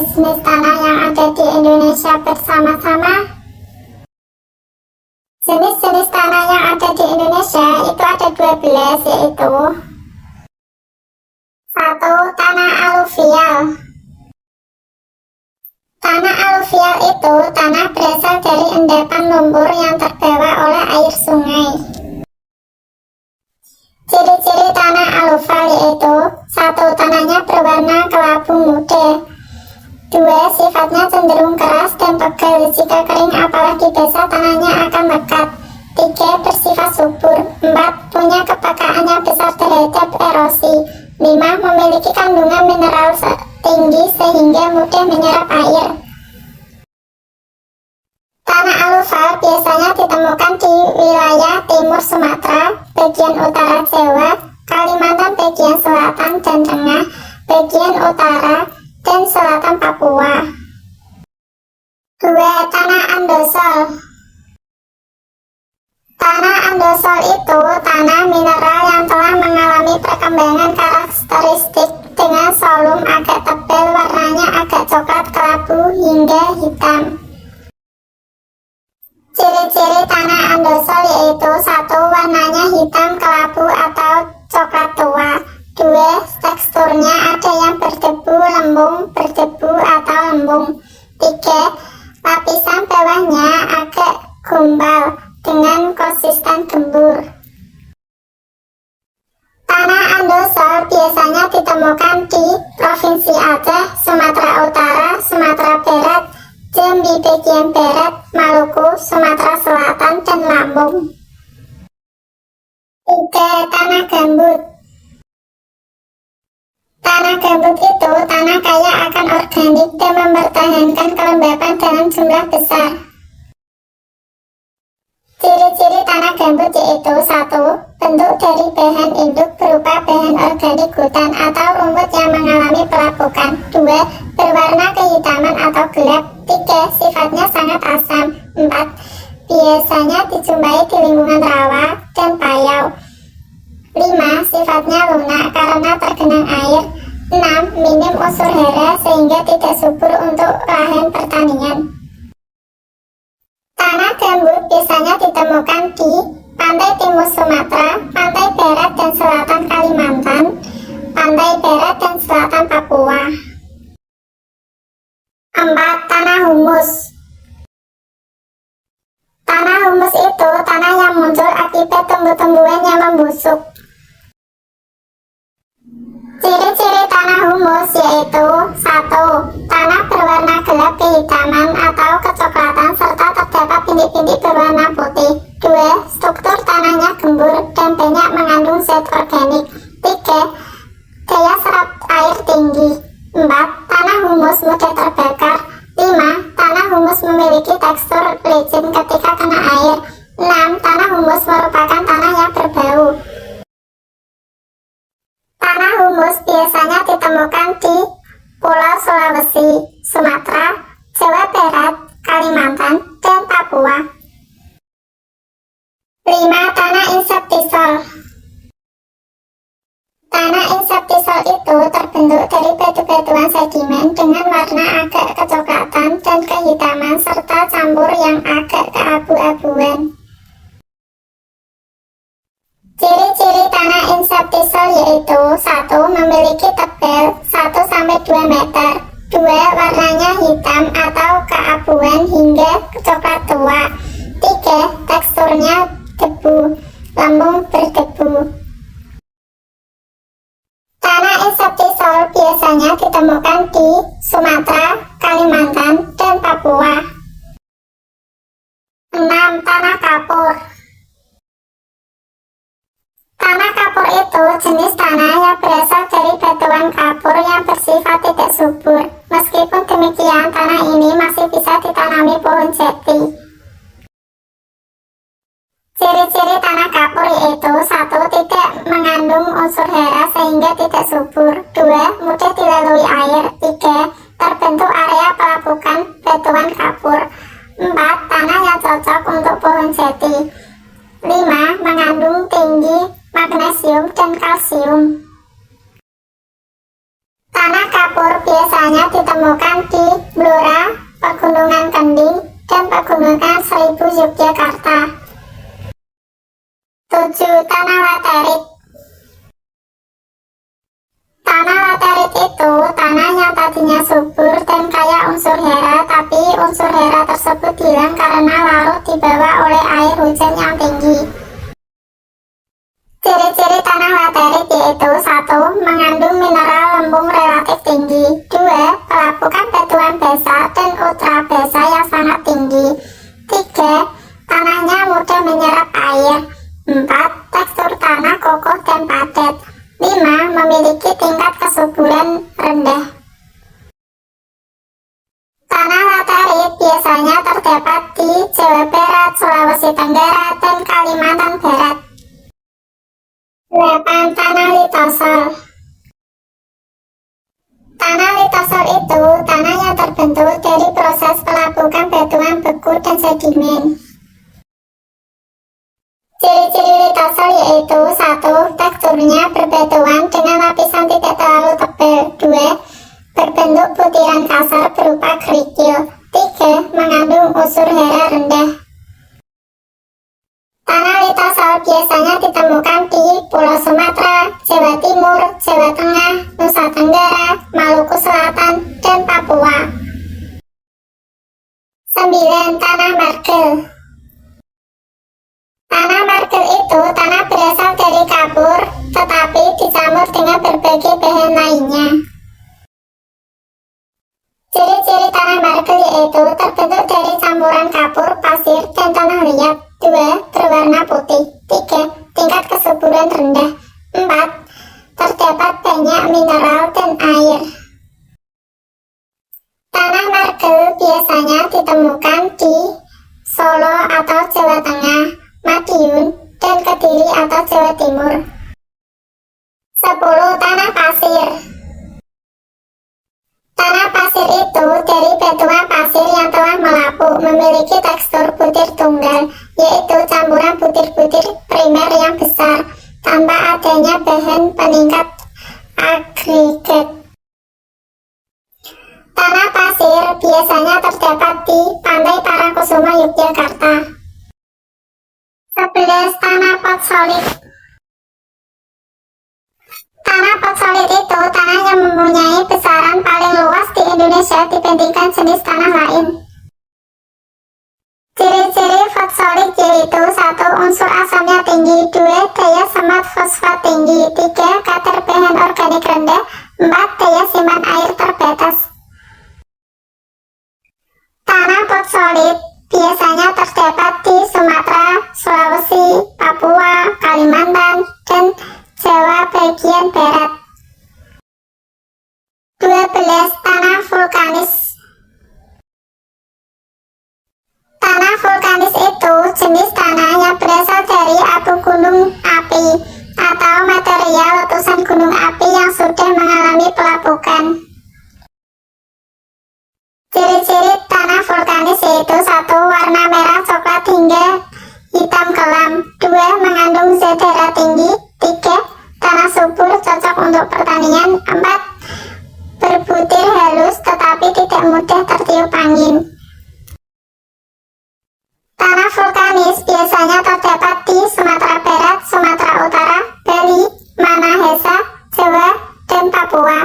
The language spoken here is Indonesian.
jenis-jenis tanah yang ada di Indonesia bersama-sama? Jenis-jenis tanah yang ada di Indonesia itu ada 12, yaitu 1. Tanah aluvial. Tanah aluvial itu tanah berasal dari endapan lumpur yang terbawa oleh air sungai. Ciri-ciri tanah aluvial yaitu 1. Tanahnya berwarna kelabu muda. 2. Sifatnya cenderung keras dan pegal. Jika kering apalagi basah tanahnya akan lekat. 3. Bersifat subur. 4. Punya kepekaan yang besar terhadap erosi. 5. Memiliki kandungan mineral tinggi sehingga mudah menyerap air. Tanah aluvial biasanya ditemukan di wilayah timur Sumatera, bagian utara Jawa, Kalimantan bagian selatan dan tengah, bagian utara, dan selatan Papua. 2. Tanah andosol. Tanah andosol itu tanah mineral yang telah mengalami perkembangan karakteristik dengan solum agak tebal, warnanya agak coklat kelabu hingga hitam. Ciri-ciri tanah andosol yaitu 1. Warnanya hitam kelabu atau coklat tua. 2. Teksturnya ada yang berdebu lembung, berdebu atau lembung. 3. Lapisan bawahnya agak gumpal dengan konsisten gembur. Tanah andosol biasanya ditemukan di Provinsi Aceh, Sumatera Utara, Sumatera Barat, Jambi bagian barat, Maluku, Sumatera Selatan, dan Lampung. 3. Tanah gambut. Tanah gambut itu tanah kaya akan organik dan mempertahankan kelembapan dalam jumlah besar. Ciri-ciri tanah gambut yaitu 1. Bentuk dari bahan induk berupa bahan organik hutan atau rumput yang mengalami pelapukan. 2. Berwarna kehitaman atau gelap. 3. Sifatnya sangat asam. 4. Biasanya dijumpai di lingkungan rawa dan payau. 5. Sifatnya lunak karena tergenang air. 6. Minim unsur hara sehingga tidak subur untuk lahan pertanian. Tanah gambut biasanya ditemukan di pantai timur Sumatera, pantai barat dan selatan Kalimantan, pantai barat dan selatan Papua. 4. Tanah humus. Tanah humus itu tanah yang muncul akibat tumbuh-tumbuhan yang membusuk. Ciri-ciri tanah humus yaitu 1. Tanah berwarna gelap kehitaman atau kecoklatan serta terdapat bintik-bintik berwarna putih. 2. Struktur tanahnya gembur dan banyak mengandung zat organik. 3. Daya serap air tinggi. 4. Tanah humus mudah terbakar. 5. Tanah humus memiliki tekstur licin ketika kena air. 6. Tanah humus merupakan tanah yang berbau. Tanah humus biasanya ditemukan di Pulau Sulawesi, Sumatera, Jawa Barat, Kalimantan, dan Papua. 5. Tanah insektisol. Tanah insektisol itu terbentuk dari batu-batuan sedimen dengan warna agak kecoklatan dan kehitaman serta campur yang agak keabu-abuan. Ciri-ciri tanah insektisol yaitu 1. Memiliki tebal 1-2 meter. 2. Warnanya hitam atau keabuan hingga coklat tua. 3. Teksturnya debu, lembung berdebu. Tanah insektisol biasanya ditemukan di Sumatera, Kalimantan, dan Papua. 6. Tanah kapur. Tanah kapur itu jenis tanah yang berasal dari batuan kapur yang bersifat tidak subur. Meskipun demikian, tanah ini masih bisa ditanami pohon jati. Ciri-ciri tanah kapur yaitu 1. Tidak mengandung unsur hara sehingga tidak subur. 2. Mudah dilalui air. 3. Terbentuk area pelapukan batuan kapur. 4. Tanah yang cocok untuk pohon jati. 5. Mengandung tinggi magnesium dan kalsium. Tanah Kapur biasanya ditemukan di Blora, Pegunungan Kending, dan Pegunungan Seribu Yogyakarta. 7. Tanah laterit. Tanah laterit itu tanah yang tadinya subur dan kaya unsur hara, tapi unsur hara tersebut hilang karena larut dibawa oleh air hujan yang tinggi. Ciri-ciri tanah laterit yaitu 1. Mengandung mineral lembung relatif tinggi. 2. Pelapukan batuan basa dan ultra basa yang sangat tinggi. 3. Tanahnya mudah menyerap air. 4. Tekstur tanah kokoh dan padat. 5. Memiliki tingkat kesuburan rendah. Tanah laterit biasanya terdapat di Jawa Barat, Sulawesi Tenggara, dan Kalimantan Barat. 8. Tanah litosol. Tanah litosol itu tanah yang terbentuk dari proses pelapukan batuan beku dan sedimen. Ciri-ciri litosol yaitu 1. Teksturnya berbatuan dengan lapisan tidak terlalu tebal. 2. Berbentuk butiran kasar berupa kerikil. 3. Mengandung unsur hara rendah. Tanah litosol biasanya ditemukan di Pulau Sumatera, Jawa Timur, Jawa Tengah, Nusa Tenggara, Maluku Selatan, dan Papua. 9. Tanah margel. Tanah margel itu tanah berasal dari kapur, tetapi dicampur dengan berbagai bahan lainnya. Ciri-ciri tanah margel yaitu terbentuk dari campuran kapur, pasir, dan tanah liat. 2. Berwarna putih. 3. Tingkat kesuburan rendah. 4. Terdapat banyak mineral dan air. Tanah margel biasanya ditemukan di Solo atau Jawa Tengah, Madiun, dan Kediri atau Jawa Timur. 10. Tanah pasir. Tanah pasir itu dari batuan pasir yang telah melapuk, memiliki tekstur butir tunggal, yaitu campuran butir-butir primer yang besar, tanpa adanya bahan peningkat agregat. Tanah pasir biasanya terdapat di Pantai Parangkusumo, Yogyakarta. 11. Tanah potsolid. Tanah potsolid itu tanah yang mempunyai besaran paling luas di Indonesia dibandingkan jenis tanah lain. Ciri-ciri potsolid yaitu 1. Unsur asamnya tinggi. 2. Daya semat fosfat tinggi. 3. Kadar bahan organik rendah. 4. Daya simpan air terbatas. Tanah potsolid biasanya terdapat di Sumatera, Sulawesi, Papua, Kalimantan, dan Jawa bagian barat. 12. Tanah vulkanis. Tanah vulkanis itu jenis tanah yang berasal dari abu gunung api atau material letusan gunung api yang sudah mengalami pelapukan. Ciri-ciri tanah vulkanis yaitu 1. Warna merah coklat hingga hitam kelam. 2. Mengandung zat hara tinggi. 3. Tanah subur cocok untuk pertanian. 4. Berbutir halus tetapi tidak mudah tertiup angin. Tanah vulkanis biasanya terdapat di Sumatera Barat, Sumatera Utara, Bali, Minahasa, Jawa, dan Papua.